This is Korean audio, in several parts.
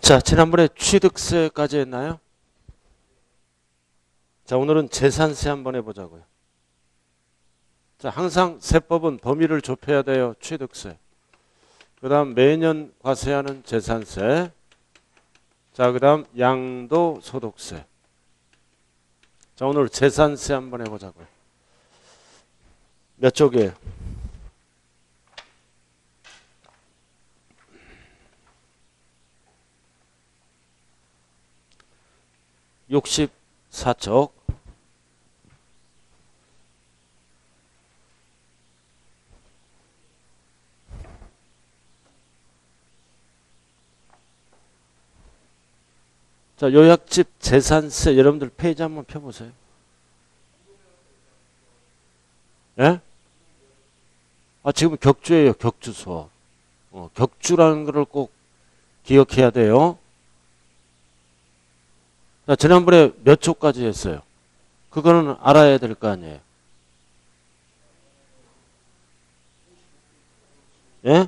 자, 지난번에 취득세까지 했나요? 자, 오늘은 재산세 한번 해보자고요. 자, 항상 세법은 범위를 좁혀야 돼요. 취득세. 그 다음 매년 과세하는 재산세. 자, 그 다음 양도소득세. 자, 오늘 재산세 한번 해보자고요. 몇 쪽이에요? (64쪽) 자, 요약집 재산세 여러분들 페이지 한번 펴보세요. 예? 아, 지금 격주예요. 격주서. 격주라는 것을 꼭 기억해야 돼요. 자, 지난번에 몇 초까지 했어요? 그거는 알아야 될 거 아니에요. 예?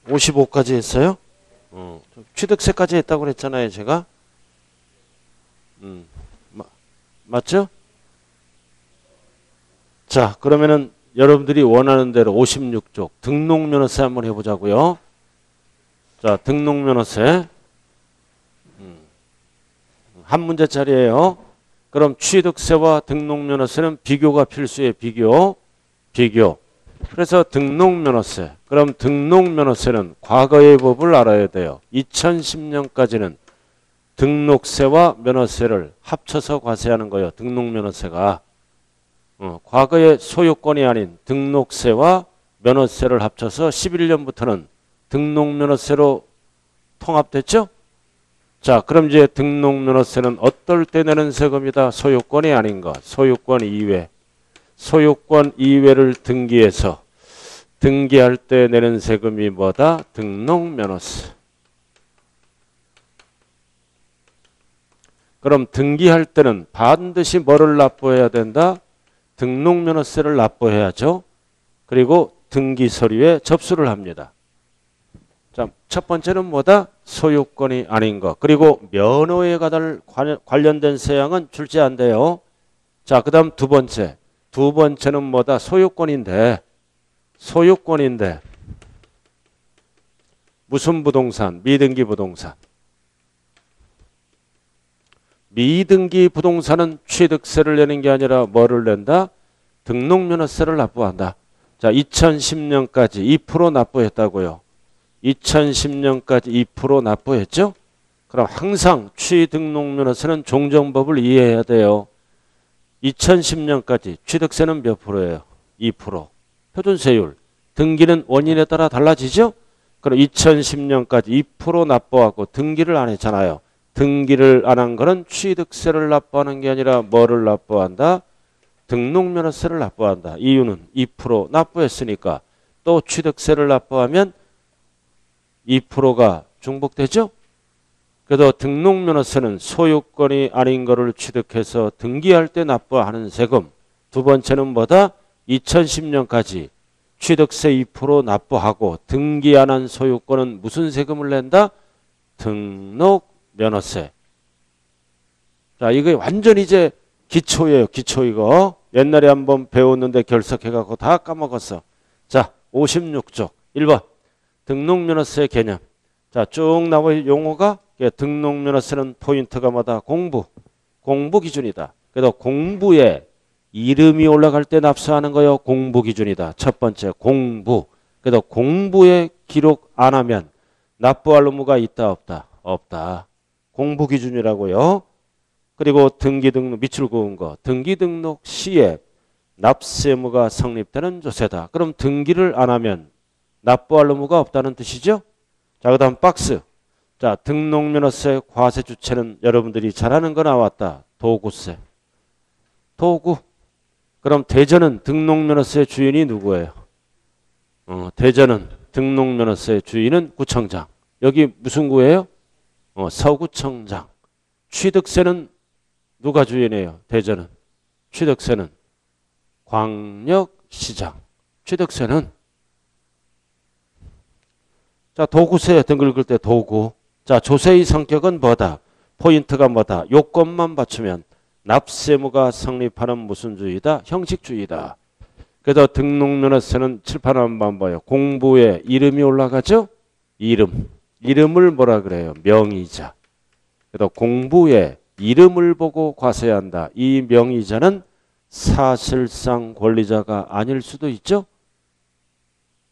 55까지 했어요? 취득세까지 했다고 그랬잖아요, 제가. 맞죠? 자, 그러면은 여러분들이 원하는 대로 56쪽 등록면허세 한번 해보자고요. 자, 등록면허세. 한 문제짜리예요. 그럼 취득세와 등록면허세는 비교가 필수예요. 비교. 그래서 등록면허세. 그럼 등록면허세는 과거의 법을 알아야 돼요. 2010년까지는 등록세와 면허세를 합쳐서 과세하는 거예요. 등록면허세가. 과거의 소유권이 아닌 등록세와 면허세를 합쳐서 11년부터는 등록면허세로 통합됐죠? 자, 그럼 이제 등록면허세는 어떨 때 내는 세금이다? 소유권이 아닌 것. 소유권 이외. 소유권 이외를 등기해서 등기할 때 내는 세금이 뭐다? 등록면허세. 그럼 등기할 때는 반드시 뭐를 납부해야 된다? 등록면허세를 납부해야죠. 그리고 등기서류에 접수를 합니다. 자, 첫 번째는 뭐다? 소유권이 아닌 것. 그리고 면허에 관련된 세양은 출제한대요. 자, 그 다음 두 번째. 두 번째는 뭐다? 소유권인데 무슨 부동산? 미등기 부동산. 미등기 부동산은 취득세를 내는 게 아니라 뭐를 낸다? 등록면허세를 납부한다. 자, 2010년까지 2% 납부했다고요. 2010년까지 2% 납부했죠? 그럼 항상 취등록면허세는 종정법을 이해해야 돼요. 2010년까지 취득세는 몇 프로예요? 2%. 표준세율. 등기는 원인에 따라 달라지죠? 그럼 2010년까지 2% 납부하고 등기를 안 했잖아요. 등기를 안 한 거는 취득세를 납부하는 게 아니라 뭐를 납부한다? 등록면허세를 납부한다. 이유는 2% 납부했으니까. 또 취득세를 납부하면 2%가 중복되죠? 그래도 등록면허세는 소유권이 아닌 거를 취득해서 등기할 때 납부하는 세금. 두 번째는 뭐다? 2010년까지 취득세 2% 납부하고 등기 안 한 소유권은 무슨 세금을 낸다? 등록면허세. 자, 이거 완전 이제 기초예요. 기초 이거. 옛날에 한번 배웠는데 결석해갖고 다 까먹었어. 자, 56쪽 1번 등록면허세 개념. 자, 쭉 나올 용어가 등록면허세는 포인트가 뭐다? 공부 기준이다. 그래도 공부에 이름이 올라갈 때 납부하는 거요. 공부 기준이다. 첫 번째 공부. 그래도 공부에 기록 안 하면 납부할 의무가 있다 없다? 없다. 공부 기준이라고요. 그리고 등기 등록 밑줄 그은 거. 등기 등록 시에 납세 의무가 성립되는 조세다. 그럼 등기를 안 하면 납부할 의무가 없다는 뜻이죠. 자, 그 다음 박스. 자, 등록면허세 과세 주체는 여러분들이 잘 아는 거 나왔다. 도구세. 도구. 그럼 대전은 등록면허세 주인이 누구예요? 대전은 등록면허세 주인은 구청장. 여기 무슨 구예요? 서구청장. 취득세는 누가 주인이에요? 대전은. 취득세는 광역시장. 취득세는 자, 도구세 등 긁을 때 도구. 자, 조세의 성격은 뭐다? 포인트가 뭐다? 요건만 맞추면 납세무가 성립하는 무슨 주의다? 형식주의다. 그래서 등록면허세는 칠판 한번 봐요. 공부에 이름이 올라가죠? 이름. 이름을 뭐라 그래요? 명의자. 그래서 공부에 이름을 보고 과세한다. 이 명의자는 사실상 권리자가 아닐 수도 있죠?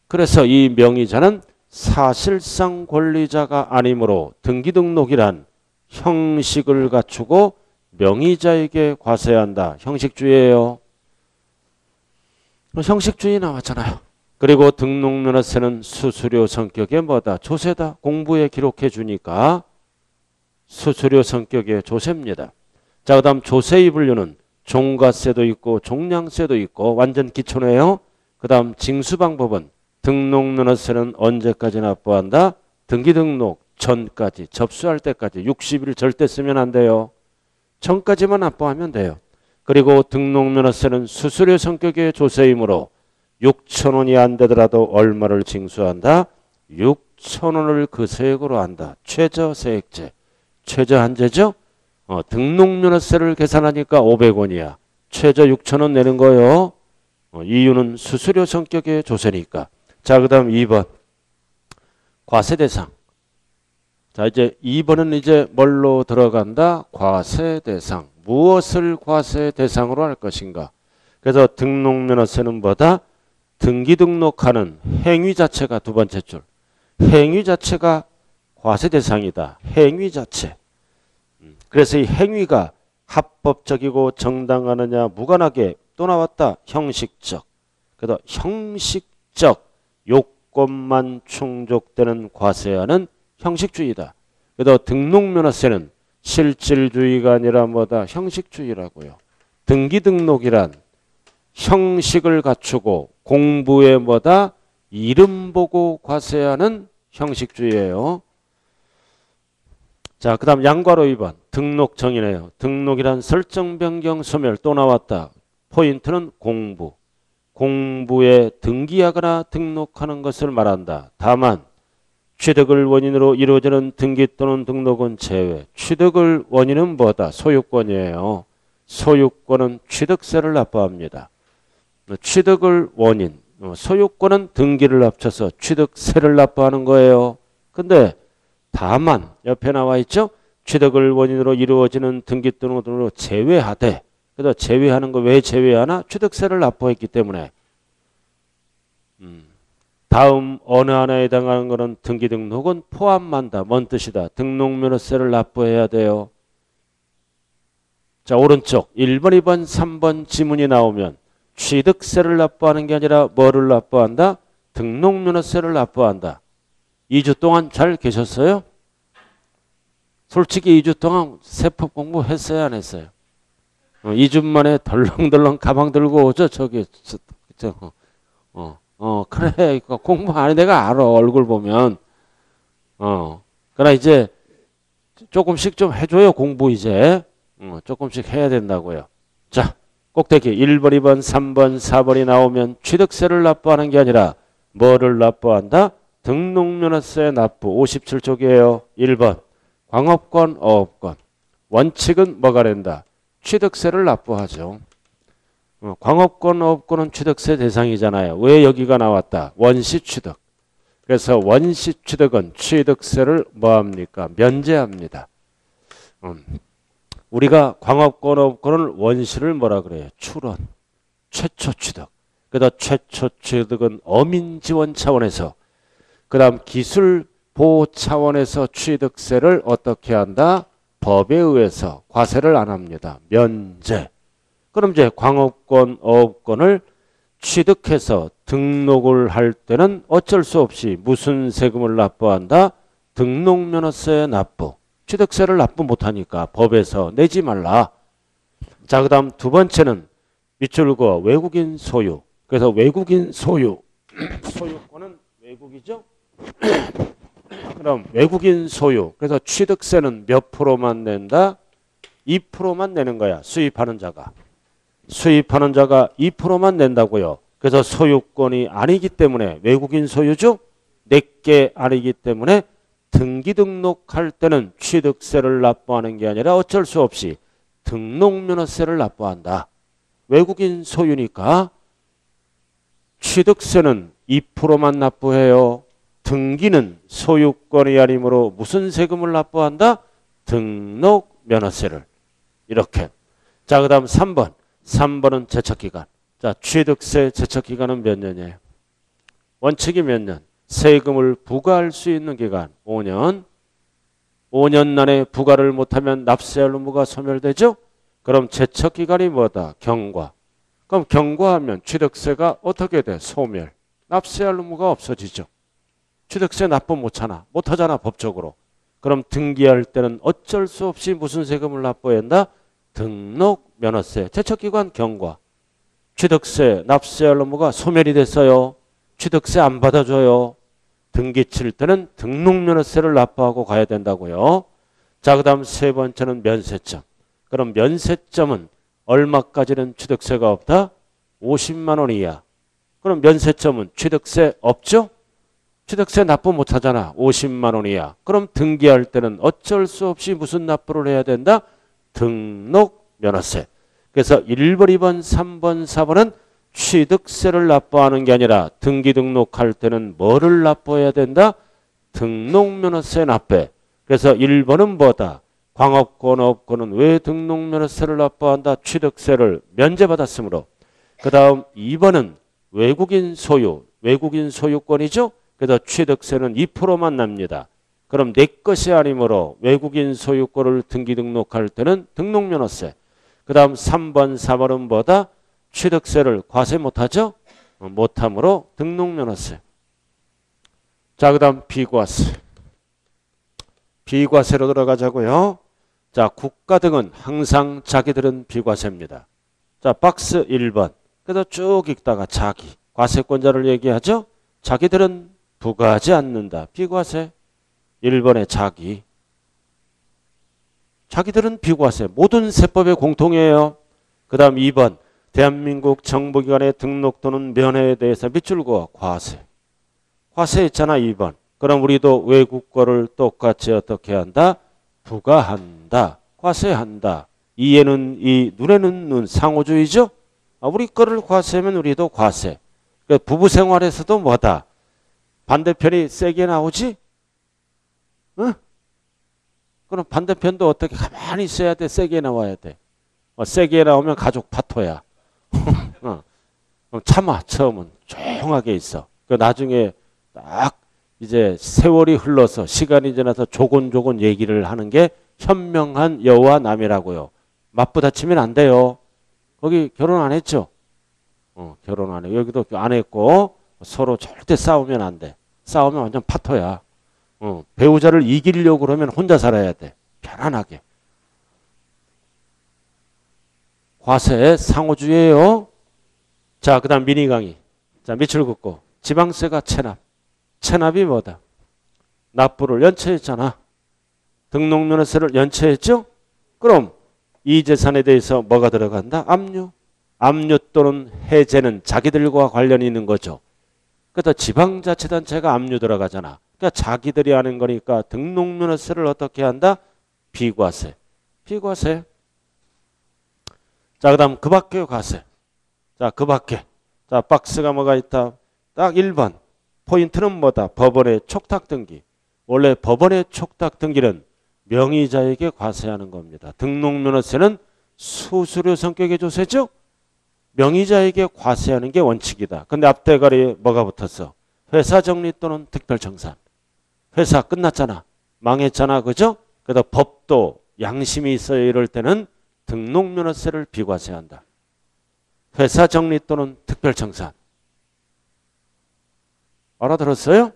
그래서 이 명의자는 사실상 권리자가 아니므로 등기등록이란 형식을 갖추고 명의자에게 과세한다. 형식주의예요. 형식주의 나왔잖아요. 그리고 등록면허세는 수수료 성격의 뭐다? 조세다. 공부에 기록해 주니까 수수료 성격의 조세입니다. 자, 그 다음 조세의 분류는 종가세도 있고 종량세도 있고 완전 기초네요. 그 다음 징수방법은 등록면허세는 언제까지 납부한다? 등기등록 전까지 접수할 때까지 60일 절대 쓰면 안 돼요. 전까지만 납부하면 돼요. 그리고 등록면허세는 수수료 성격의 조세이므로 6,000원이 안 되더라도 얼마를 징수한다? 6,000원을 그 세액으로 한다. 최저세액제. 최저한제죠? 등록면허세를 계산하니까 500원이야. 최저 6,000원 내는 거요. 이유는 수수료 성격의 조세니까. 자, 그 다음 2번. 과세대상. 자, 이제 2번은 이제 뭘로 들어간다? 과세대상. 무엇을 과세대상으로 할 것인가? 그래서 등록면허세는 뭐다? 등기등록하는 행위 자체가 두 번째 줄. 행위 자체가 과세대상이다. 행위 자체. 그래서 이 행위가 합법적이고 정당하느냐 무관하게 또 나왔다. 형식적. 그래서 형식적 요건만 충족되는 과세하는 형식주의다. 그래서 등록면허세는 실질주의가 아니라 뭐다? 형식주의라고요. 등기등록이란 형식을 갖추고 공부에 뭐다? 이름 보고 과세하는 형식주의예요. 자, 그 다음 양괄호 2번 등록 정의네요. 등록이란 설정 변경 소멸 또 나왔다. 포인트는 공부. 공부에 등기하거나 등록하는 것을 말한다. 다만 취득을 원인으로 이루어지는 등기 또는 등록은 제외. 취득을 원인은 뭐다? 소유권이에요. 소유권은 취득세를 납부합니다. 취득을 원인, 소유권은 등기를 합쳐서 취득세를 납부하는 거예요. 근데 다만 옆에 나와 있죠? 취득을 원인으로 이루어지는 등기 또는 등록으로 제외하되. 그래서 제외하는 거 왜 제외하나? 취득세를 납부했기 때문에. 다음 어느 하나에 해당하는 것은 등기등록은 포함한다. 뭔 뜻이다? 등록면허세를 납부해야 돼요. 자, 오른쪽 1번, 2번, 3번 지문이 나오면 취득세를 납부하는 게 아니라 뭐를 납부한다? 등록면허세를 납부한다. 2주 동안 잘 계셨어요? 솔직히 2주 동안 세법 공부했어요? 안 했어요? 2주 만에 덜렁덜렁 가방 들고 오죠? 저기 그래. 공부 안 해. 내가 알아. 얼굴 보면. 그러나 이제 조금씩 좀 해줘요. 공부 이제. 조금씩 해야 된다고요. 자, 꼭대기 1번, 2번, 3번, 4번이 나오면 취득세를 납부하는 게 아니라 뭐를 납부한다? 등록면허세 납부. 57쪽이에요. 1번. 광업권, 어업권. 원칙은 뭐가 된다? 취득세를 납부하죠. 광업권, 어업권은 취득세 대상이잖아요. 왜 여기가 나왔다? 원시취득. 그래서 원시취득은 취득세를 뭐합니까? 면제합니다. 우리가 광업권, 어업권을 원시를 뭐라 그래요? 출원. 최초취득. 그래서 최초취득은 어민지원 차원에서 그 다음 기술보호 차원에서 취득세를 어떻게 한다? 법에 의해서 과세를 안 합니다. 면제. 그럼 이제 광업권, 어업권을 취득해서 등록을 할 때는 어쩔 수 없이 무슨 세금을 납부한다? 등록면허세 납부. 취득세를 납부 못하니까 법에서 내지 말라. 자, 그 다음 두 번째는 밑줄과 외국인 소유. 그래서 외국인 소유. 소유권은 외국이죠? 그럼 외국인 소유. 그래서 취득세는 몇 프로만 낸다? 2%만 내는 거야. 수입하는 자가. 수입하는 자가 2%만 낸다고요. 그래서 소유권이 아니기 때문에 외국인 소유죠? 내게 아니기 때문에 등기 등록할 때는 취득세를 납부하는 게 아니라 어쩔 수 없이 등록면허세를 납부한다. 외국인 소유니까 취득세는 2%만 납부해요. 등기는 소유권이 아니므로 무슨 세금을 납부한다? 등록면허세를. 이렇게. 자, 그 다음 3번. 3번은 제척기간. 자, 취득세 제척기간은 몇 년이에요? 원칙이 몇 년? 세금을 부과할 수 있는 기간 5년. 5년 안에 부과를 못하면 납세할 의무가 소멸되죠? 그럼 제척기간이 뭐다? 경과. 그럼 경과하면 취득세가 어떻게 돼? 소멸. 납세할 의무가 없어지죠. 취득세 납부 못하잖아 법적으로. 그럼 등기할 때는 어쩔 수 없이 무슨 세금을 납부해야 한다? 등록면허세. 제척기간 경과. 취득세 납세할 의무가 소멸이 됐어요. 취득세 안 받아줘요. 등기 칠 때는 등록면허세를 납부하고 가야 된다고요. 자, 그 다음 세 번째는 면세점. 그럼 면세점은 얼마까지는 취득세가 없다? 50만 원 이하. 그럼 면세점은 취득세 없죠? 취득세 납부 못하잖아. 50만 원 이하. 그럼 등기할 때는 어쩔 수 없이 무슨 납부를 해야 된다? 등록면허세. 그래서 1번, 2번, 3번, 4번은 취득세를 납부하는 게 아니라 등기 등록할 때는 뭐를 납부해야 된다? 등록면허세 납부해. 그래서 1번은 뭐다? 광업권, 업권은 왜 등록면허세를 납부한다? 취득세를 면제받았으므로. 그 다음 2번은 외국인 소유, 외국인 소유권이죠? 그래서 취득세는 2%만 납니다. 그럼 내 것이 아니므로 외국인 소유권을 등기 등록할 때는 등록면허세. 그 다음 3번, 4번은 뭐다? 취득세를 과세 못하죠? 못하므로 등록면허세. 자, 그 다음 비과세. 비과세로 들어가자고요. 자, 국가 등은 항상 자기들은 비과세입니다. 자, 박스 1번. 그래서 쭉 읽다가 자기. 과세권자를 얘기하죠? 자기들은 부과하지 않는다. 비과세. 1번에 자기. 자기들은 비과세. 모든 세법의 공통이에요. 그 다음 2번. 대한민국 정부기관의 등록 또는 면회에 대해서 밑줄 그어 과세. 과세 있잖아 2번. 그럼 우리도 외국 거를 똑같이 어떻게 한다? 부과한다. 과세한다. 이에는 이, 눈에는 눈. 상호주의죠? 우리 거를 과세하면 우리도 과세. 그러니까 부부 생활에서도 뭐다? 반대편이 세게 나오지? 응? 그럼 반대편도 어떻게 가만히 있어야 돼? 세게 나와야 돼. 세게 나오면 가족 파토야. 참아. 처음은 조용하게 있어. 그 나중에 딱 이제 세월이 흘러서 시간이 지나서 조곤조곤 얘기를 하는 게 현명한 여와 남이라고요. 맞부딪히면 안 돼요. 거기 결혼 안 했죠? 결혼 안 해. 여기도 안 했고 서로 절대 싸우면 안 돼. 싸우면 완전 파토야. 배우자를 이기려고 그러면 혼자 살아야 돼. 편안하게. 과세 상호주의예요. 자, 그 다음 미니 강의. 자, 밑줄 긋고. 지방세가 체납. 체납이 뭐다? 납부를 연체했잖아. 등록면허세를 연체했죠? 그럼 이 재산에 대해서 뭐가 들어간다? 압류. 압류 또는 해제는 자기들과 관련이 있는 거죠. 그래서 지방자치단체가 압류 들어가잖아. 그러니까 자기들이 하는 거니까 등록면허세를 어떻게 한다? 비과세. 비과세. 자, 그 다음 그 밖에 과세. 자, 그 밖에. 자, 박스가 뭐가 있다? 딱 1번. 포인트는 뭐다? 법원의 촉탁 등기. 원래 법원의 촉탁 등기는 명의자에게 과세하는 겁니다. 등록면허세는 수수료 성격의 조세죠? 명의자에게 과세하는 게 원칙이다. 근데 앞대가리에 뭐가 붙었어? 회사 정리 또는 특별청산. 회사 끝났잖아. 망했잖아. 그죠? 그래서 법도 양심이 있어야 이럴 때는 등록면허세를 비과세한다. 회사 정리 또는 특별청산. 알아들었어요?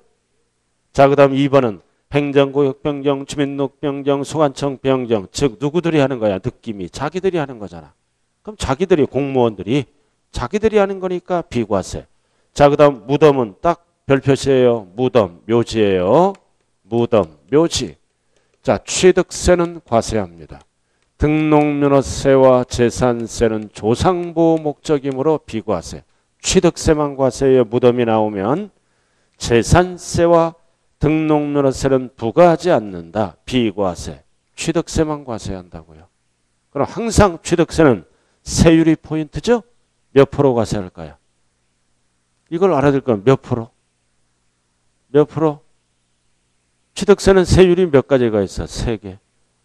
자, 그 다음 2번은 행정구역 변경, 주민등록 변경, 소관청 변경. 즉 누구들이 하는 거야? 느낌이. 자기들이 하는 거잖아. 그럼 자기들이 공무원들이 자기들이 하는 거니까 비과세. 자, 그 다음 무덤은 딱 별표시예요. 무덤, 묘지예요. 무덤, 묘지. 자, 취득세는 과세합니다. 등록면허세와 재산세는 조상보호 목적이므로 비과세. 취득세만 과세예요. 무덤이 나오면. 재산세와 등록면허세는 부과하지 않는다. 비과세. 취득세만 과세한다고요. 그럼 항상 취득세는 세율이 포인트죠? 몇 프로 과세할까요? 이걸 알아야 될 건 몇 프로? 몇 프로? 취득세는 세율이 몇 가지가 있어? 3개.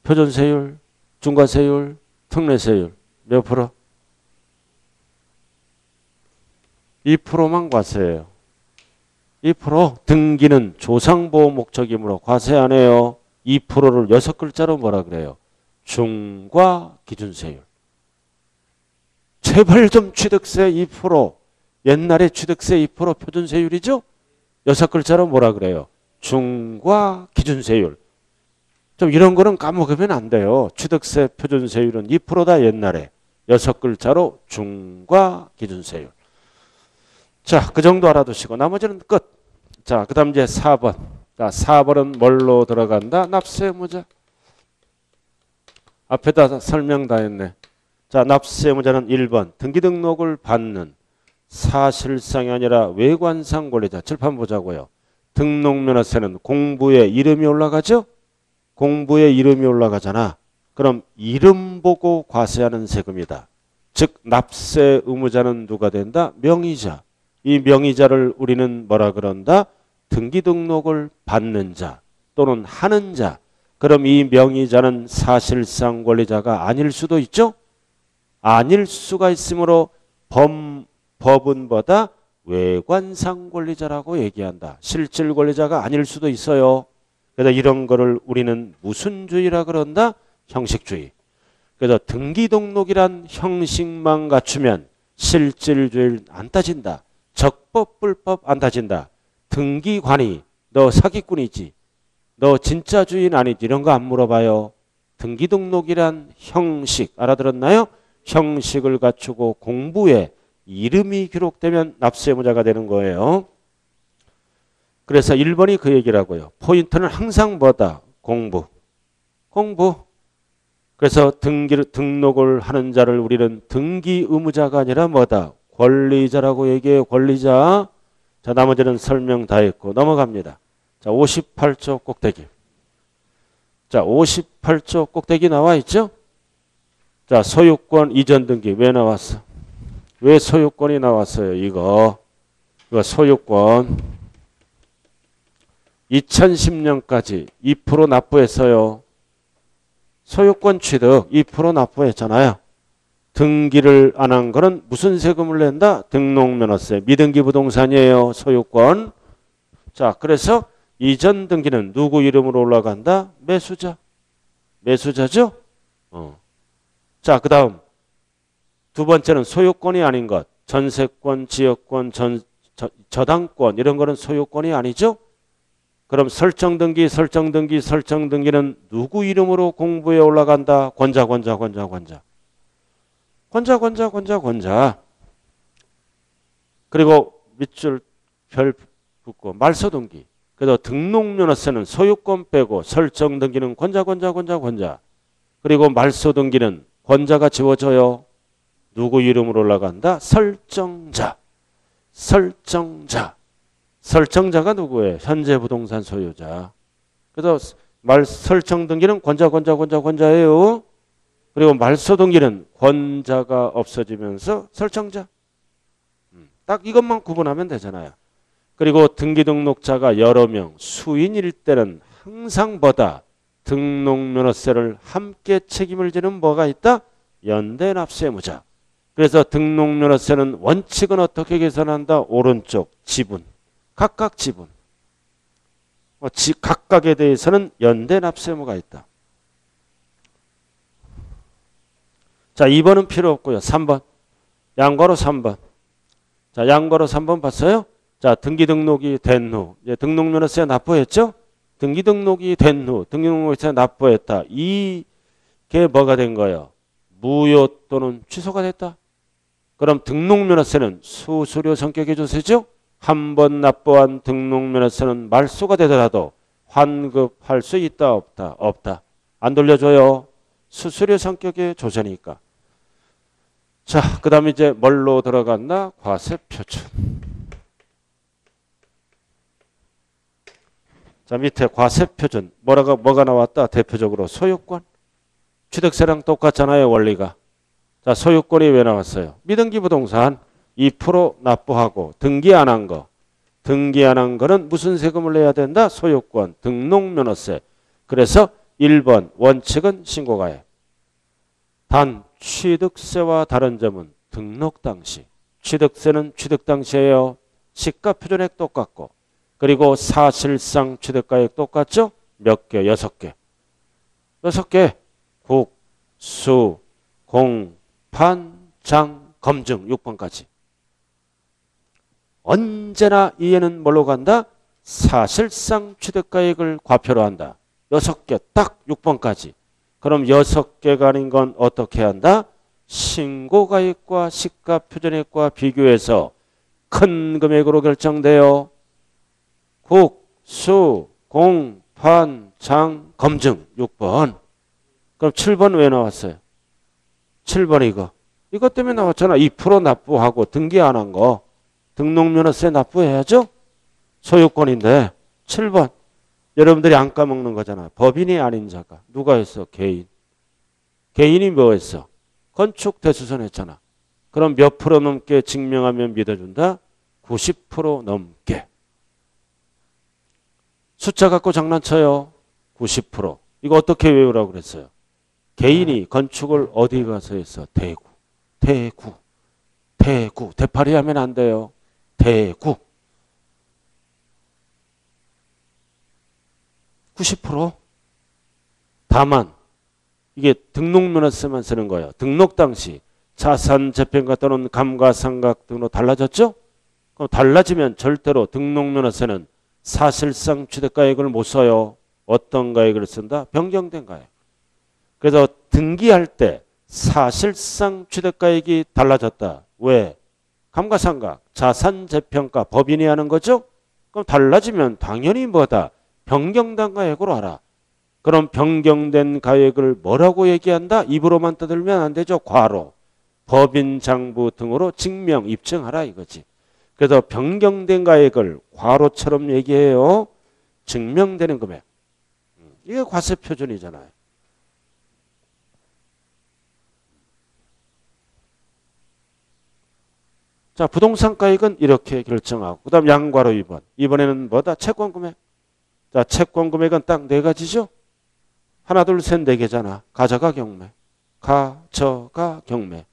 표준세율, 중과세율, 특례세율. 몇 프로? 2%만 과세해요. 2% 등기는 조상보호 목적이므로 과세 안 해요. 2%를 6글자로 뭐라 그래요? 중과 기준세율. 제발 좀 취득세 2%. 옛날에 취득세 2% 표준세율이죠? 6글자로 뭐라 그래요? 중과 기준세율. 좀 이런 거는 까먹으면 안 돼요. 취득세 표준세율은 2%다 옛날에. 6글자로 중과 기준세율. 자, 그 정도 알아두시고 나머지는 끝. 자, 그 다음 이제 4번. 자, 4번은 뭘로 들어간다? 납세의무자. 앞에다 설명 다 했네. 자, 납세의무자는 1번. 등기등록을 받는 사실상이 아니라 외관상 권리자. 칠판 보자고요. 등록면허세는 공부에 이름이 올라가죠? 공부에 이름이 올라가잖아. 그럼 이름 보고 과세하는 세금이다. 즉 납세 의무자는 누가 된다? 명의자. 이 명의자를 우리는 뭐라 그런다? 등기등록을 받는 자 또는 하는 자. 그럼 이 명의자는 사실상 권리자가 아닐 수도 있죠? 아닐 수가 있으므로 법은 뭐다? 외관상 권리자라고 얘기한다. 실질 권리자가 아닐 수도 있어요. 그래서 이런 거를 우리는 무슨 주의라 그런다? 형식주의. 그래서 등기등록이란 형식만 갖추면 실질주의를 안 따진다. 적법, 불법 안 따진다. 등기관이 너 사기꾼이지. 너 진짜 주인 아니지. 이런 거 안 물어봐요. 등기등록이란 형식 알아들었나요? 형식을 갖추고 공부에 이름이 기록되면 납세의무자가 되는 거예요. 그래서 1번이 그 얘기라고요. 포인트는 항상 뭐다? 공부. 공부. 그래서 등록을 하는 자를 우리는 등기 의무자가 아니라 뭐다? 권리자라고 얘기해요. 권리자. 자, 나머지는 설명 다 했고 넘어갑니다. 자, 58조 꼭대기. 자, 58조 꼭대기 나와 있죠? 자, 소유권 이전 등기 왜 나왔어? 왜 소유권이 나왔어요? 이거 소유권 2010년까지 2% 납부했어요. 소유권 취득 2% 납부했잖아요. 등기를 안 한 거는 무슨 세금을 낸다? 등록면허세. 미등기 부동산이에요. 소유권. 자, 그래서 이전 등기는 누구 이름으로 올라간다? 매수자. 매수자죠? 자, 그 다음 두 번째는 소유권이 아닌 것. 전세권, 지역권, 저당권 이런 거는 소유권이 아니죠? 그럼 설정등기는 누구 이름으로 공부에 올라간다? 권자. 그리고 밑줄 별 붙고 말소등기. 그래서 등록면허세는 소유권 빼고 설정등기는 권자. 그리고 말소등기는 권자가 지워져요. 누구 이름으로 올라간다? 설정자. 설정자가 누구예요? 현재 부동산 소유자. 그래서 설정등기는 권자예요. 그리고 말소등기는 권자가 없어지면서 설정자. 딱 이것만 구분하면 되잖아요. 그리고 등기등록자가 여러 명, 수인일 때는 항상 뭐다? 등록면허세를 함께 책임을 지는 뭐가 있다? 연대납세의무자. 그래서 등록면허세는 원칙은 어떻게 계산한다? 오른쪽 지분. 각각 지분. 각각에 대해서는 연대납세의무가 있다. 자, 2번은 필요 없고요. 3번. 양괄호 3번. 자, 양괄호 3번 봤어요? 자, 등기등록이 된 후. 이제 등록면허세 납부했죠? 등기등록이 된 후. 등기등록세 납부했다. 이게 뭐가 된 거예요? 무효 또는 취소가 됐다. 그럼 등록면허세는 수수료 성격의 조세죠? 한 번 납부한 등록면허세는 말소가 되더라도 환급할 수 있다 없다? 없다. 안 돌려줘요. 수수료 성격의 조세니까. 자, 그 다음에 이제 뭘로 들어갔나? 과세 표준. 자, 밑에 과세표준. 뭐가 나왔다? 대표적으로 소유권. 취득세랑 똑같잖아요, 원리가. 자, 소유권이 왜 나왔어요? 미등기 부동산 2% 납부하고 등기 안 한 거. 등기 안 한 거는 무슨 세금을 내야 된다? 소유권, 등록면허세. 그래서 1번 원칙은 신고가액. 단 취득세와 다른 점은 등록 당시. 취득세는 취득 당시에요. 시가표준액 똑같고. 그리고 사실상 취득가액 똑같죠? 몇 개? 6개. 6개. 국, 수, 공, 판, 장, 검증 6번까지. 언제나 이해는 뭘로 간다? 사실상 취득가액을 과표로 한다. 6개 딱 6번까지. 그럼 6개가 아닌 건 어떻게 한다? 신고가액과 시가표준액과 비교해서 큰 금액으로 결정돼요. 국, 수, 공, 판, 장, 검증 6번. 그럼 7번 왜 나왔어요? 7번 이거. 이것 때문에 나왔잖아. 2% 납부하고 등기 안 한 거. 등록면허세 납부해야죠? 소유권인데. 7번. 여러분들이 안 까먹는 거잖아. 법인이 아닌 자가. 누가 했어? 개인. 개인이 뭐 했어? 건축 대수선 했잖아. 그럼 몇 프로 넘게 증명하면 믿어준다? 90% 넘게. 숫자 갖고 장난쳐요. 90%. 이거 어떻게 외우라고 그랬어요? 개인이 건축을 어디 가서 했어? 대구. 대구. 대구. 대파리 하면 안 돼요. 대구. 90%. 다만 이게 등록면허세만 쓰는 거예요. 등록 당시 자산 재평가 또는 감가상각 등으로 달라졌죠? 그럼 달라지면 절대로 등록면허세는 사실상 취득가액을 못 써요. 어떤 가액을 쓴다? 변경된 가액. 그래서 등기할 때 사실상 취득가액이 달라졌다. 왜? 감가상각, 자산 재평가 법인이 하는 거죠? 그럼 달라지면 당연히 뭐다? 변경된 가액으로 알아. 그럼 변경된 가액을 뭐라고 얘기한다? 입으로만 떠들면 안 되죠. 과로. 법인 장부 등으로 증명, 입증하라 이거지. 그래서 변경된 가액을 과로처럼 얘기해요. 증명되는 금액. 이게 과세표준이잖아요. 자, 부동산 가액은 이렇게 결정하고 그 다음 양괄호 2번. 이번에는 뭐다? 채권 금액. 자, 채권 금액은 딱 4가지죠? 하나, 둘, 셋, 4개잖아. 가져가 경매. 가져가 경매.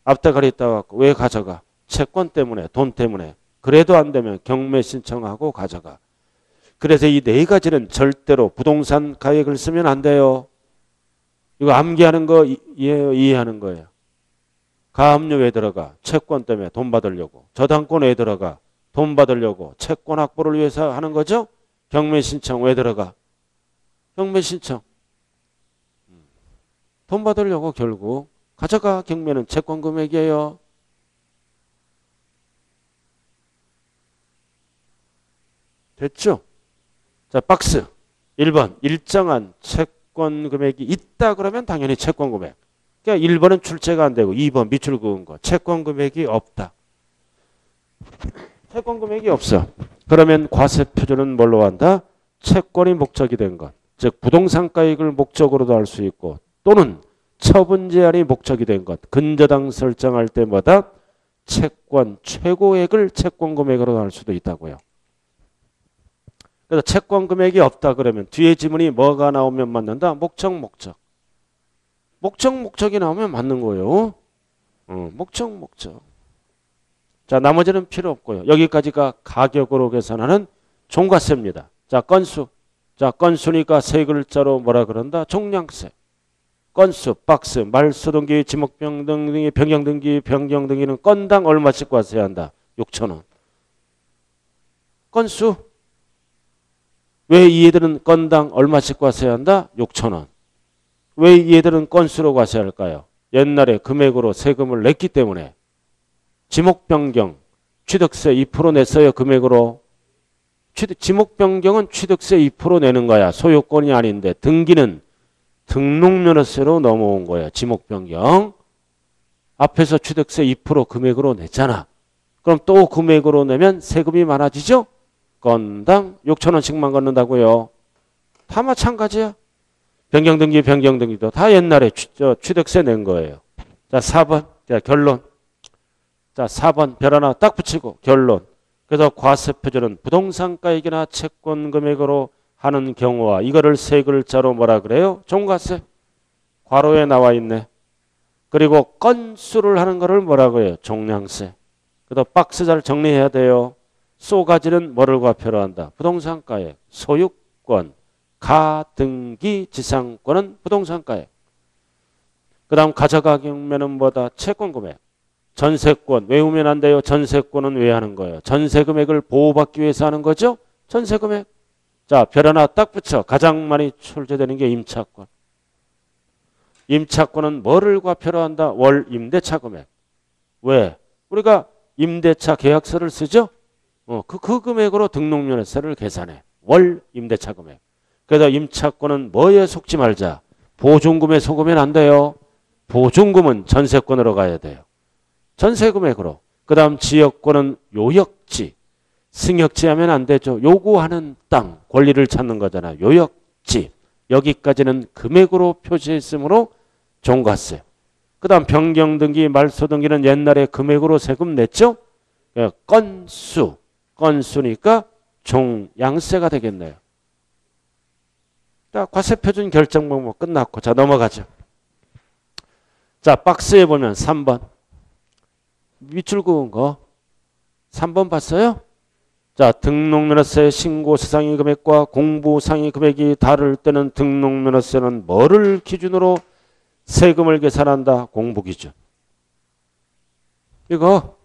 앞대가리 따갖고 왜 가져가? 채권 때문에, 돈 때문에. 그래도 안 되면 경매 신청하고 가져가. 그래서 이 4가지는 절대로 부동산 가액을 쓰면 안 돼요. 이거 암기하는 거 이해하는 거예요. 가압류 왜 들어가? 채권 때문에 돈 받으려고. 저당권 왜 들어가? 돈 받으려고. 채권 확보를 위해서 하는 거죠? 경매 신청 왜 들어가? 경매 신청. 돈 받으려고 결국. 가져가 경매는 채권 금액이에요. 됐죠? 자, 박스. 1번. 일정한 채권 금액이 있다 그러면 당연히 채권 금액. 그러니까 1번은 출제가 안 되고 2번 밑줄 그은 거. 채권 금액이 없다. 채권 금액이 없어. 그러면 과세표준은 뭘로 한다? 채권이 목적이 된 것. 즉 부동산 가액을 목적으로도 할 수 있고 또는 처분 제한이 목적이 된 것. 근저당 설정할 때마다 채권 최고액을 채권 금액으로 할 수도 있다고요. 그래서 채권 금액이 없다 그러면 뒤에 지문이 뭐가 나오면 맞는다? 목적. 목적이 나오면 맞는 거예요. 목적. 자, 나머지는 필요 없고요. 여기까지가 가격으로 계산하는 종가세입니다. 자, 건수. 자, 건수니까 세 글자로 뭐라 그런다? 종량세. 건수, 박스, 말소등기, 지목변경등기, 변경등기, 변경등기는 건당 얼마씩 과세한다? 6,000원. 건수. 왜 얘들은 건당 얼마씩 과세한다? 6,000원. 왜 얘들은 건수로 과세할까요? 옛날에 금액으로 세금을 냈기 때문에. 지목변경, 취득세 2% 냈어요. 금액으로. 지목변경은 취득세 2% 내는 거야. 소유권이 아닌데. 등기는 등록면허세로 넘어온 거야. 지목변경. 앞에서 취득세 2% 금액으로 냈잖아. 그럼 또 금액으로 내면 세금이 많아지죠? 건당 6,000원씩만 걷는다고요. 다 마찬가지야. 변경등기도 다 옛날에 취득세 낸 거예요. 자, 4번. 자, 결론. 자, 4번 별 하나 딱 붙이고 결론. 그래서 과세표준은 부동산가액이나 채권 금액으로 하는 경우와 이거를 세 글자로 뭐라 그래요? 종가세. 괄호에 나와 있네. 그리고 건수를 하는 거를 뭐라 그래요? 종량세. 그래서 박스 잘 정리해야 돼요. 쏘가지는 뭐를 과표로 한다? 부동산가액, 소유권, 가등기, 지상권은 부동산가액. 그 다음 가져가경매는 뭐다? 채권금액. 전세권 외우면 안 돼요. 전세권은 왜 하는 거예요? 전세금액을 보호받기 위해서 하는 거죠. 전세금액. 자, 별 하나 딱 붙여. 가장 많이 출제되는 게 임차권. 임차권은 뭐를 과표로 한다? 월 임대차 금액. 왜? 우리가 임대차 계약서를 쓰죠. 그 금액으로 등록면허세를 계산해. 월 임대차 금액. 그래서 임차권은 뭐에 속지 말자. 보증금에 속으면 안 돼요. 보증금은 전세권으로 가야 돼요. 전세금액으로. 그 다음 지역권은 요역지. 승역지 하면 안 되죠. 요구하는 땅, 권리를 찾는 거잖아. 요역지. 여기까지는 금액으로 표시했으므로 종가세. 그 다음 변경등기, 말소등기는 옛날에 금액으로 세금 냈죠. 건수. 건수니까 종양세가 되겠네요. 자, 과세표준 결정 방법 끝났고. 자, 넘어가죠. 자, 박스에 보면 3번. 밑줄 그은 거 3번 봤어요? 자, 등록면허세 신고세 상위 금액과 공부 상위 금액이 다를 때는 등록면허세는 뭐를 기준으로 세금을 계산한다? 공부기준. 이거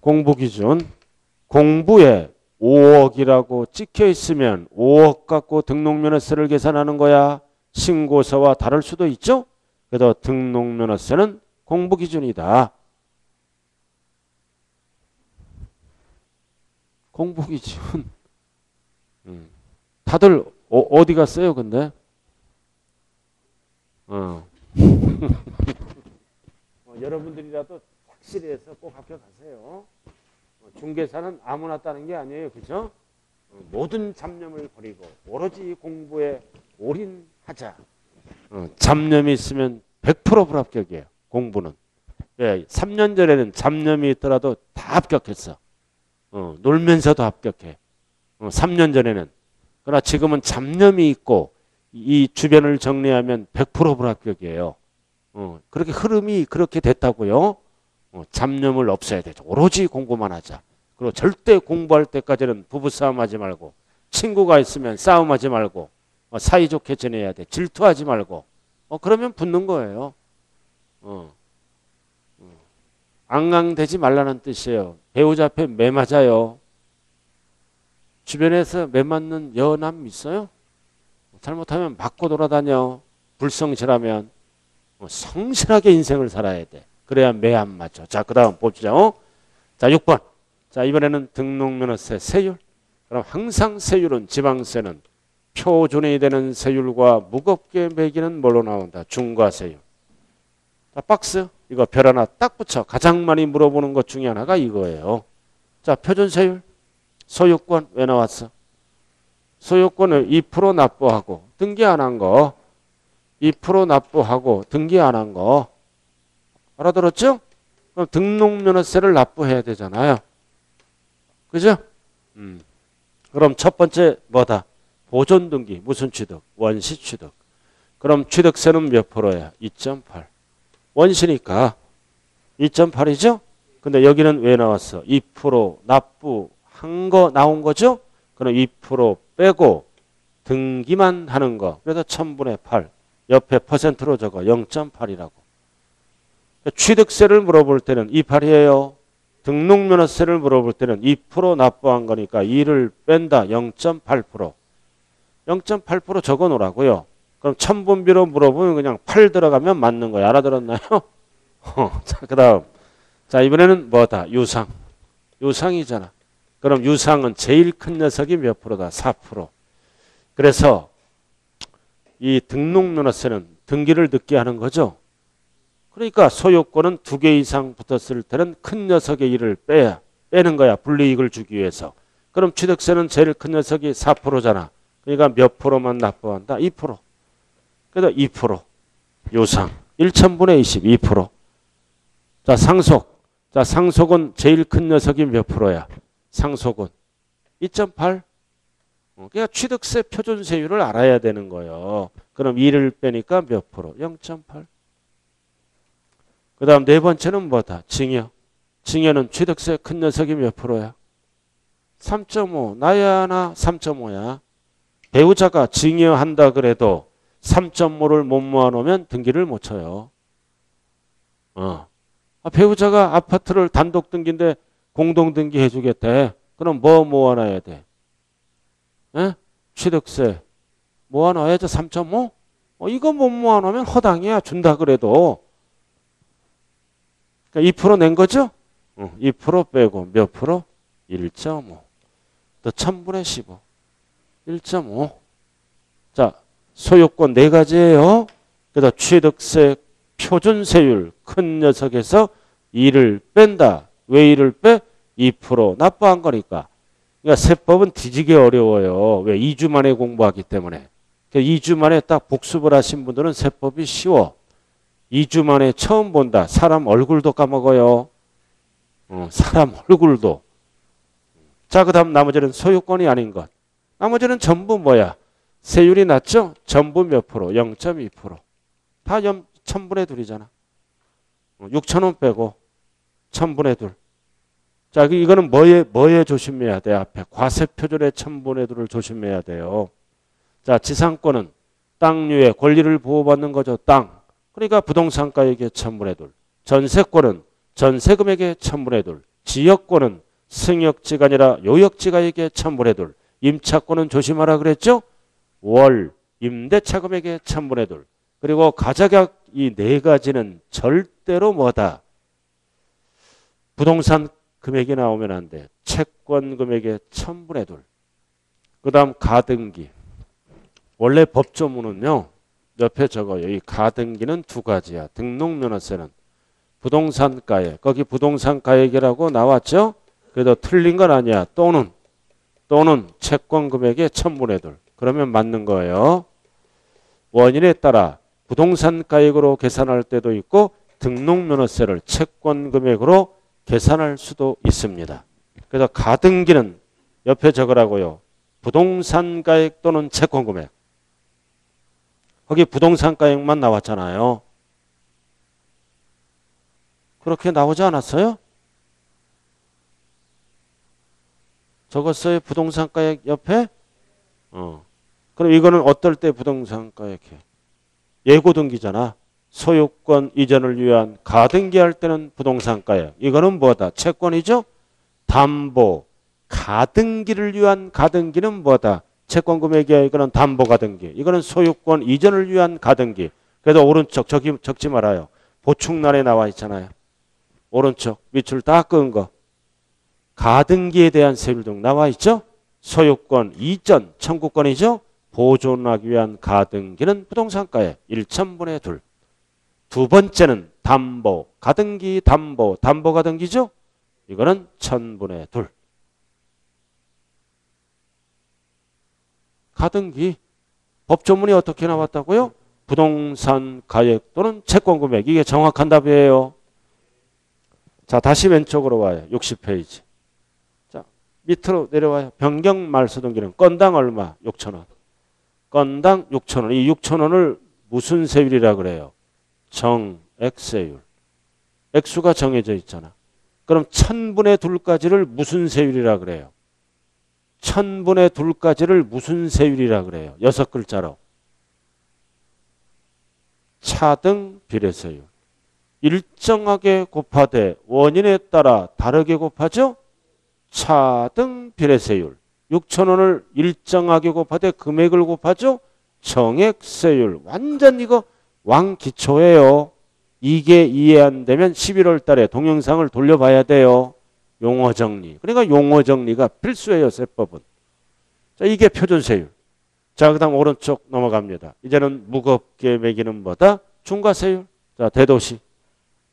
공부기준. 공부에 5억이라고 찍혀 있으면 5억 갖고 등록면허세를 계산하는 거야. 신고서와 다를 수도 있죠. 그래서 등록면허세는 공부기준이다. 공부기준. 다들 어디 갔어요 근데? 여러분들이라도 확실히 해서 꼭 합격하세요. 중개사는 아무나 따는 게 아니에요. 그죠? 모든 잡념을 버리고 오로지 공부에 올인하자. 잡념이 있으면 100% 불합격이에요. 공부는. 예, 3년 전에는 잡념이 있더라도 다 합격했어. 놀면서도 합격해. 3년 전에는. 그러나 지금은 잡념이 있고 이 주변을 정리하면 100% 불합격이에요. 그렇게 흐름이 그렇게 됐다고요. 잡념을 없애야 되죠. 오로지 공부만 하자. 그리고 절대 공부할 때까지는 부부싸움 하지 말고 친구가 있으면 싸움하지 말고 사이좋게 지내야 돼. 질투하지 말고. 그러면 붙는 거예요. 앙앙대지 말라는 뜻이에요. 배우자 앞에 매 맞아요. 주변에서 매 맞는 여남 있어요? 잘못하면 맞고 돌아다녀. 불성실하면 성실하게 인생을 살아야 돼. 그래야 매 안 맞죠. 자, 그 다음 봅시다. 자, 6번. 자, 이번에는 등록면허세 세율. 그럼 항상 세율은 지방세는 표준이 되는 세율과 무겁게 매기는 뭘로 나온다? 중과세율. 자, 박스. 이거 별 하나 딱 붙여. 가장 많이 물어보는 것 중에 하나가 이거예요. 자, 표준세율. 소유권 왜 나왔어? 소유권을 2% 납부하고 등기 안 한 거. 2% 납부하고 등기 안 한 거. 알아들었죠? 그럼 등록면허세를 납부해야 되잖아요. 그죠? 그럼 첫 번째 뭐다? 보존등기. 무슨 취득? 원시취득. 그럼 취득세는 몇 프로야? 2.8. 원시니까 2.8이죠? 근데 여기는 왜 나왔어? 2% 납부한 거 나온 거죠? 그럼 2% 빼고 등기만 하는 거. 그래서 1000분의 8. 옆에 퍼센트로 적어. 0.8이라고. 취득세를 물어볼 때는 28이에요. 등록면허세를 물어볼 때는 2% 납부한 거니까 2를 뺀다. 0.8%. 0.8% 적어 놓으라고요. 그럼 천분비로 물어보면 그냥 8 들어가면 맞는 거예요. 알아들었나요? 자, 그 다음. 자, 이번에는 뭐다? 유상. 유상이잖아. 그럼 유상은 제일 큰 녀석이 몇 프로다? 4%. 그래서 이 등록면허세는 등기를 늦게 하는 거죠. 그러니까 소유권은 2개 이상 붙었을 때는 큰 녀석의 1을 빼는 거야. 불이익을 주기 위해서. 그럼 취득세는 제일 큰 녀석이 4%잖아. 그러니까 몇 프로만 납부한다? 2%. 그래서 2%. 요상. 1000분의 20, 2%. 자, 상속. 자, 상속은 제일 큰 녀석이 몇 프로야? 상속은 2.8. 그러니까 취득세 표준세율을 알아야 되는 거예요. 그럼 2를 빼니까 몇 프로? 0.8. 그 다음 네 번째는 뭐다? 증여. 증여는 취득세 큰 녀석이 몇 프로야? 3.5. 나야 나 3.5야. 배우자가 증여한다 그래도 3.5를 못 모아놓으면 등기를 못 쳐요. 배우자가 아파트를 단독 등기인데 공동 등기 해주겠대. 그럼 뭐 모아놔야 돼? 에? 취득세 모아놔야죠. 3.5? 이거 못 모아놓으면 허당이야. 준다 그래도. 그러니까 2% 낸 거죠? 2% 빼고 몇 프로? 1.5. 또 1000분의 15. 1.5. 자, 소유권 네 가지예요. 그래서 취득세 표준세율 큰 녀석에서 2를 뺀다. 왜 2를 빼? 2% 납부한 거니까. 그러니까 세법은 뒤지게 어려워요. 왜? 2주 만에 공부하기 때문에. 2주 만에 딱 복습을 하신 분들은 세법이 쉬워. 2주 만에 처음 본다. 사람 얼굴도 까먹어요. 사람 얼굴도. 자, 그 다음 나머지는 소유권이 아닌 것. 나머지는 전부 뭐야? 세율이 낮죠? 전부 몇 프로? 0.2%. 다 1000분의 2이잖아. 6,000원 빼고 1000분의 2. 자, 이거는 뭐에 조심해야 돼? 앞에 과세표준의 1000분의 2를 조심해야 돼요. 자, 지상권은 땅류의 권리를 보호받는 거죠. 땅. 그러니까 부동산가액의 1000분의 2. 전세권은 전세금액의 1000분의 2. 지역권은 승역지가 아니라 요역지가액의 1000분의 2. 임차권은 조심하라 그랬죠? 월, 임대차금액의 1000분의 2. 그리고 가자격 이 네 가지는 절대로 뭐다? 부동산 금액이 나오면 안 돼. 채권 금액의 1000분의 2. 그 다음 가등기. 원래 법조문은요. 옆에 적어요. 이 가등기는 두 가지야. 등록면허세는 부동산가액. 거기 부동산가액이라고 나왔죠? 그래도 틀린 건 아니야. 또는 채권 금액의 1000분의 2. 그러면 맞는 거예요. 원인에 따라 부동산 가액으로 계산할 때도 있고 등록면허세를 채권 금액으로 계산할 수도 있습니다. 그래서 가등기는 옆에 적으라고요. 부동산 가액 또는 채권 금액. 거기 부동산 가액만 나왔잖아요. 그렇게 나오지 않았어요? 적었어요. 부동산 가액 옆에? 그럼 이거는 어떨 때 부동산 가액해? 예고등기잖아. 소유권 이전을 위한 가등기할 때는 부동산 가액. 이거는 뭐다? 채권이죠? 담보. 가등기를 위한 가등기는 뭐다? 채권 금액이야. 이거는 담보 가등기. 이거는 소유권 이전을 위한 가등기. 그래도 오른쪽 적지 말아요. 보충란에 나와 있잖아요. 오른쪽 밑줄 딱 그은 거. 가등기에 대한 세율 등 나와 있죠? 소유권 이전 청구권이죠? 보존하기 위한 가등기는 부동산가액 1000분의 2. 두 번째는 담보, 가등기, 담보 가등기죠? 이거는 1000분의 2. 가등기, 법조문이 어떻게 나왔다고요? 부동산 가액 또는 채권 금액. 이게 정확한 답이에요. 자, 다시 왼쪽으로 와요. 60페이지. 자, 밑으로 내려와요. 변경 말소등기는 건당 얼마? 6,000원. 건당 6,000원. 이 6,000원을 무슨 세율이라 그래요? 정액세율. 액수가 정해져 있잖아. 그럼 1000분의 2까지를 무슨 세율이라 그래요? 1000분의 2까지를 무슨 세율이라 그래요? 6글자로. 차등 비례세율. 일정하게 곱하되 원인에 따라 다르게 곱하죠? 차등 비례세율. 6,000원을 일정하게 곱하되 금액을 곱하죠? 정액세율. 완전 이거 왕기초예요. 이게 이해 안 되면 11월 달에 동영상을 돌려봐야 돼요. 용어정리. 그러니까 용어정리가 필수예요. 세법은. 자, 이게 표준세율. 자, 그 다음 오른쪽 넘어갑니다. 이제는 무겁게 매기는 뭐다? 중과세율. 자, 대도시.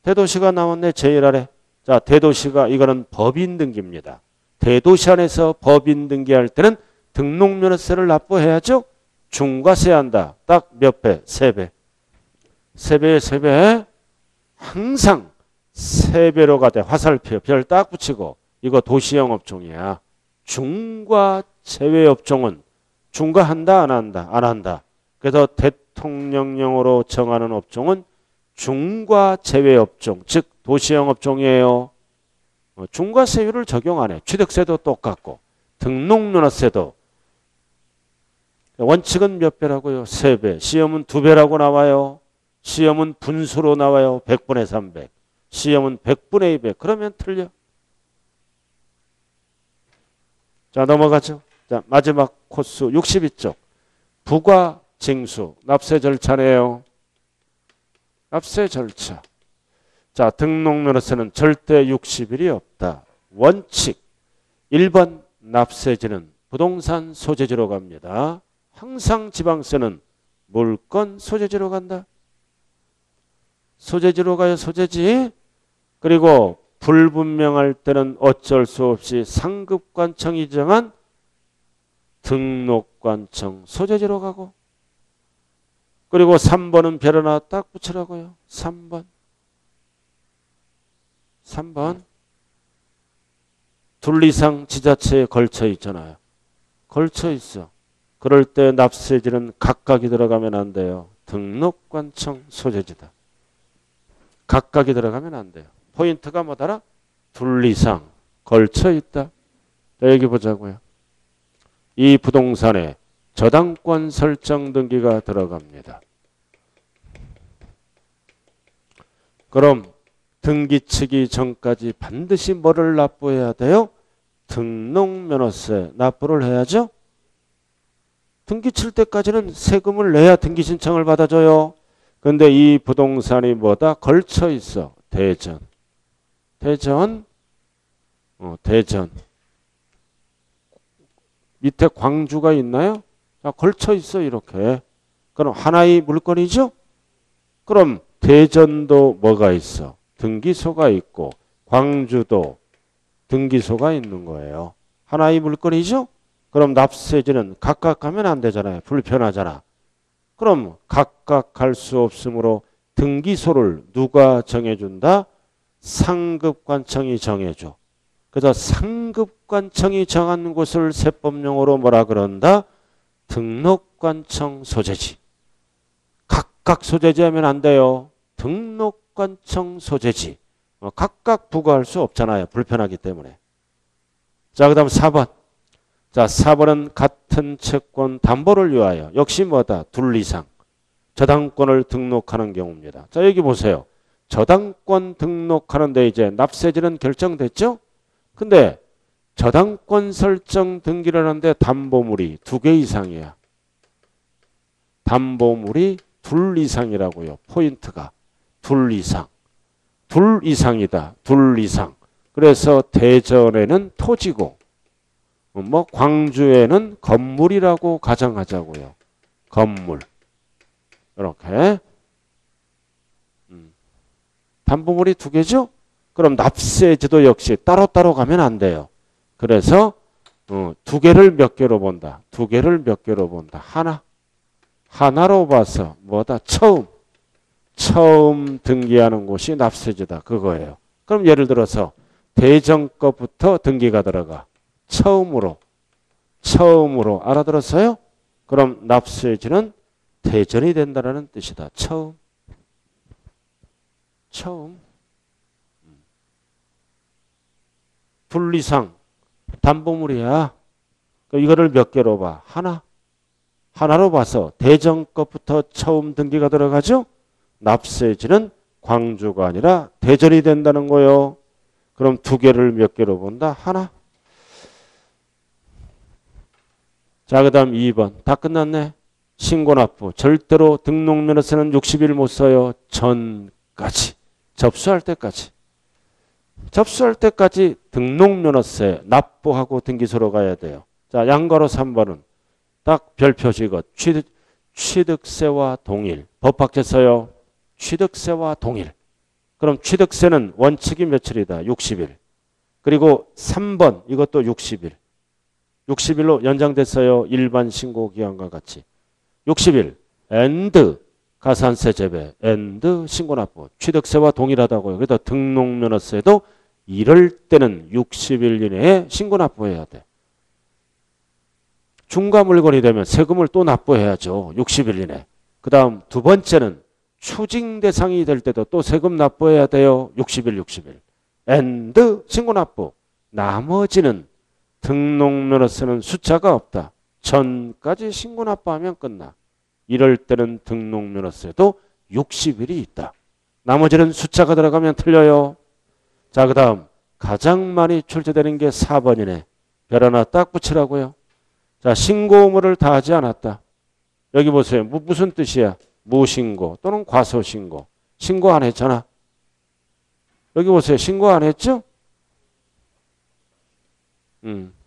대도시가 나왔네. 제일 아래. 자, 대도시가 이거는 법인 등기입니다. 대도시 안에서 법인 등기할 때는 등록면허세를 납부해야죠. 중과세한다. 딱 몇 배? 3배. 3배에 3배. 항상 3배로 가되 화살표 별 딱 붙이고 이거 도시형 업종이야. 중과 제외 업종은 중과한다 안 한다? 안 한다. 그래서 대통령령으로 정하는 업종은 중과 제외 업종, 즉 도시형 업종이에요. 중과세율을 적용 안 해. 취득세도 똑같고 등록면허세도 원칙은 몇 배라고요? 3배. 시험은 2배라고 나와요. 시험은 분수로 나와요. 100분의 300. 시험은 100분의 200. 그러면 틀려. 자, 넘어가죠. 자, 마지막 코스 62쪽. 부과 징수. 납세 절차네요. 납세 절차. 자, 등록면허세는 절대 60일이 없다. 원칙. 1번 납세지는 부동산 소재지로 갑니다. 항상 지방세는 물건 소재지로 간다. 소재지로 가요. 소재지. 그리고 불분명할 때는 어쩔 수 없이 상급관청이 정한 등록관청 소재지로 가고, 그리고 3번은 별 하나 딱 붙이라고요. 3번. 둘 이상 지자체에 걸쳐 있잖아요. 걸쳐 있어. 그럴 때 납세지는 각각이 들어가면 안 돼요. 등록관청 소재지다. 각각이 들어가면 안 돼요. 포인트가 뭐더라? 둘 이상 걸쳐 있다. 여기 보자고요. 이 부동산에 저당권 설정 등기가 들어갑니다. 그럼 등기 치기 전까지 반드시 뭐를 납부해야 돼요? 등록면허세 납부를 해야죠. 등기 칠 때까지는 세금을 내야 등기 신청을 받아줘요. 근데 이 부동산이 뭐다? 걸쳐 있어. 대전. 밑에 광주가 있나요? 자, 걸쳐 있어 이렇게. 그럼 하나의 물건이죠? 그럼 대전도 뭐가 있어? 등기소가 있고 광주도 등기소가 있는 거예요. 하나의 물건이죠? 그럼 납세지는 각각 하면 안 되잖아요. 불편하잖아. 그럼 각각 갈 수 없으므로 등기소를 누가 정해준다? 상급관청이 정해줘. 그래서 상급관청이 정한 곳을 세법용어로 뭐라 그런다? 등록관청 소재지. 각각 소재지 하면 안 돼요. 등록관청 소재지. 각각 부과할 수 없잖아요. 불편하기 때문에. 자, 그 다음 4번. 자, 4번은 같은 채권 담보를 위하여 역시 뭐다? 둘 이상 저당권을 등록하는 경우입니다. 자, 여기 보세요. 저당권 등록하는데 이제 납세지는 결정됐죠? 근데 저당권 설정 등기를 하는데 담보물이 2개 이상이야. 담보물이 둘 이상이라고요. 포인트가 둘 이상. 둘 이상이다. 둘 이상. 그래서 대전에는 토지고 뭐 광주에는 건물이라고 가정하자고요. 건물. 이렇게. 담보물이 2개죠? 그럼 납세지도 역시 따로따로 가면 안 돼요. 그래서 2개를 몇 개로 본다? 2개를 몇 개로 본다? 하나로 봐서 뭐다? 처음 등기하는 곳이 납세지다. 그거예요. 그럼 예를 들어서 대전 것부터 등기가 들어가. 처음으로 알아들었어요? 그럼 납세지는 대전이 된다는 뜻이다. 처음. 둘 이상 담보물이야. 그럼 이거를 몇 개로 봐? 하나로 봐서 대전 것부터 처음 등기가 들어가죠? 납세지는 광주가 아니라 대전이 된다는 거예요. 그럼 2개를 몇 개로 본다? 하나. 자, 그 다음 2번. 다 끝났네. 신고납부. 절대로 등록면허세는 60일 못 써요. 전까지. 접수할 때까지. 접수할 때까지 등록면허세 납부하고 등기소로 가야 돼요. 자, 양가로 3번은 딱 별표 지것. 취득세와 동일. 법학제 써요. 취득세와 동일. 그럼 취득세는 원칙이 며칠이다? 60일. 그리고 3번 이것도 60일. 60일로 연장됐어요. 일반 신고기한과 같이. 60일 and 가산세 재배 and 신고납부 취득세와 동일하다고요. 그래서 등록면허세도 이럴 때는 60일 이내에 신고납부해야 돼. 중과 물건이 되면 세금을 또 납부해야죠. 60일 이내. 그 다음 두 번째는 추징 대상이 될 때도 또 세금 납부해야 돼요. 60일, 60일. and 신고납부. 나머지는 등록면허세는 숫자가 없다. 전까지 신고납부하면 끝나. 이럴 때는 등록면허세도 60일이 있다. 나머지는 숫자가 들어가면 틀려요. 자, 그 다음 가장 많이 출제되는 게 4번이네. 별 하나 딱 붙이라고요. 자, 신고 의무를 다하지 않았다. 여기 보세요. 무슨 뜻이야? 무신고 또는 과소신고. 신고 안 했잖아. 여기 보세요. 신고 안 했죠?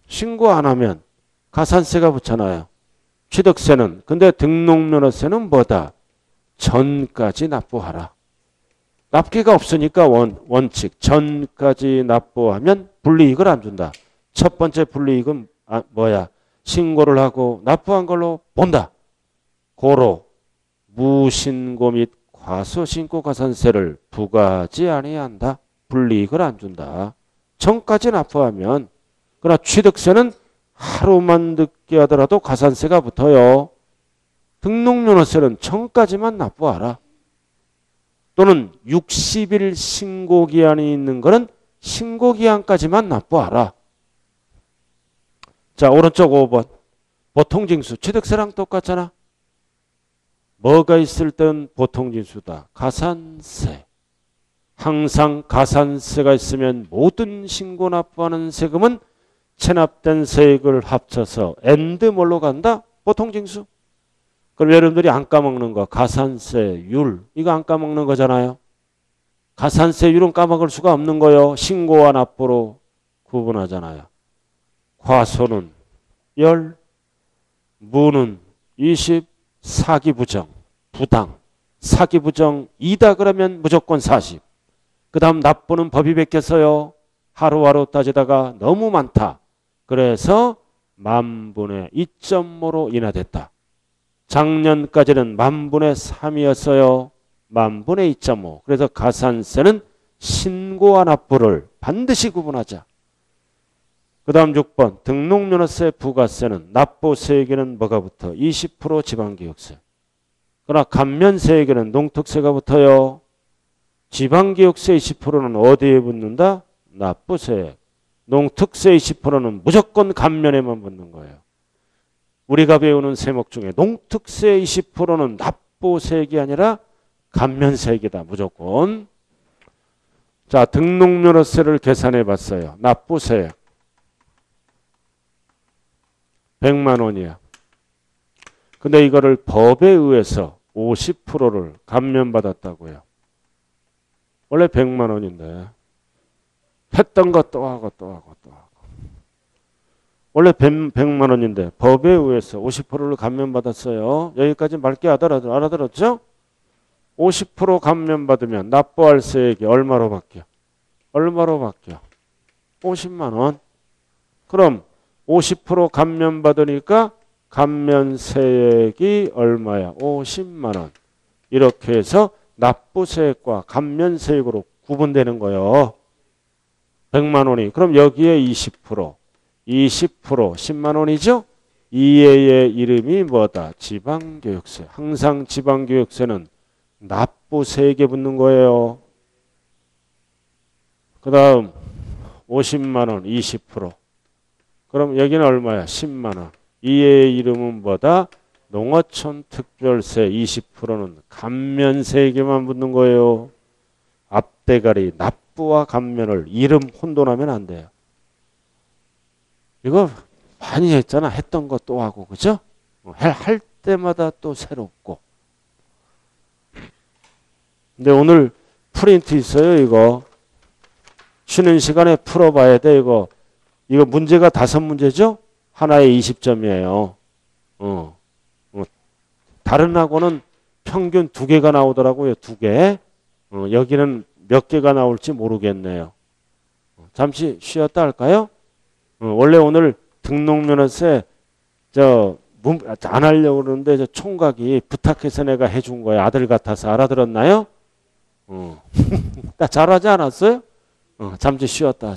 신고 안 하면 가산세가 붙잖아요. 취득세는. 근데 등록면허세는 뭐다? 전까지 납부하라. 납기가 없으니까 원칙. 전까지 납부하면 불이익을 안 준다. 첫 번째 불이익은 뭐야? 신고를 하고 납부한 걸로 본다. 고로 무신고 및 과소신고 가산세를 부과하지 아니한다. 불이익을 안 준다. 전까지 납부하면. 그러나 취득세는 하루만 늦게 하더라도 가산세가 붙어요. 등록면허세는 전까지만 납부하라. 또는 60일 신고기한이 있는 거는 신고기한까지만 납부하라. 자, 오른쪽 5번. 보통징수. 취득세랑 똑같잖아. 뭐가 있을 땐 보통징수다. 가산세. 항상 가산세가 있으면 모든 신고 납부하는 세금은 체납된 세액을 합쳐서 and 뭘로 간다? 보통징수. 그럼 여러분들이 안 까먹는 거 가산세율 이거 안 까먹는 거잖아요. 가산세율은 까먹을 수가 없는 거예요. 신고와 납부로 구분하잖아요. 과소는 10, 무는 20, 사기부정, 부당. 사기부정 2다 그러면 무조건 40. 그 다음 납부는 법이 바뀌었어요. 하루하루 따지다가 너무 많다. 그래서 만분의 2.5로 인하됐다. 작년까지는 만분의 3이었어요. 만분의 2.5. 그래서 가산세는 신고와 납부를 반드시 구분하자. 그 다음 6번 등록면허세 부가세는 납부세에게는 뭐가 붙어? 20% 지방기획세. 그러나 감면세에게는 농특세가 붙어요. 지방기획세 20%는 어디에 붙는다? 납부세. 농특세 20%는 무조건 감면에만 붙는 거예요. 우리가 배우는 세목 중에 농특세 20%는 납부세액이 아니라 감면세액이다. 무조건. 자, 등록면허세를 계산해 봤어요. 납부세액 100만 원이야. 근데 이거를 법에 의해서 50%를 감면받았다고요. 원래 100만 원인데 했던 것 또 하고 또 하고 또 하고. 원래 100만 원인데 법에 의해서 50%를 감면받았어요. 여기까지 맑게 알아들었죠? 50% 감면받으면 납부할 세액이 얼마로 바뀌어? 얼마로 바뀌어? 50만 원. 그럼 50% 감면받으니까 감면세액이 얼마야? 50만 원. 이렇게 해서 납부세액과 감면세액으로 구분되는 거예요. 100만 원이. 그럼 여기에 20%. 20% 10만 원이죠? 이해의 이름이 뭐다? 지방교육세. 항상 지방교육세는 납부세액에 붙는 거예요. 그 다음 50만 원 20%. 그럼 여기는 얼마야? 10만 원. 이해의 이름은 뭐다? 농어촌 특별세 20%는 감면세액에만 붙는 거예요. 앞대가리 납부와 감면을 이름 혼돈하면 안 돼요. 이거 많이 했잖아. 했던 거 또 하고 그죠? 할 때마다 또 새롭고. 근데 오늘 프린트 있어요. 이거 쉬는 시간에 풀어봐야 돼. 이거 문제가 5문제죠? 하나에 20점이에요. 다른 학원은 평균 2개가 나오더라고요. 2개. 여기는 몇 개가 나올지 모르겠네요. 잠시 쉬었다 할까요? 원래 오늘 등록면허세 안 하려고 그러는데 저 총각이 부탁해서 내가 해준 거야. 아들 같아서. 알아들었나요? 나 잘하지 않았어요? 잠시 쉬었다 하자.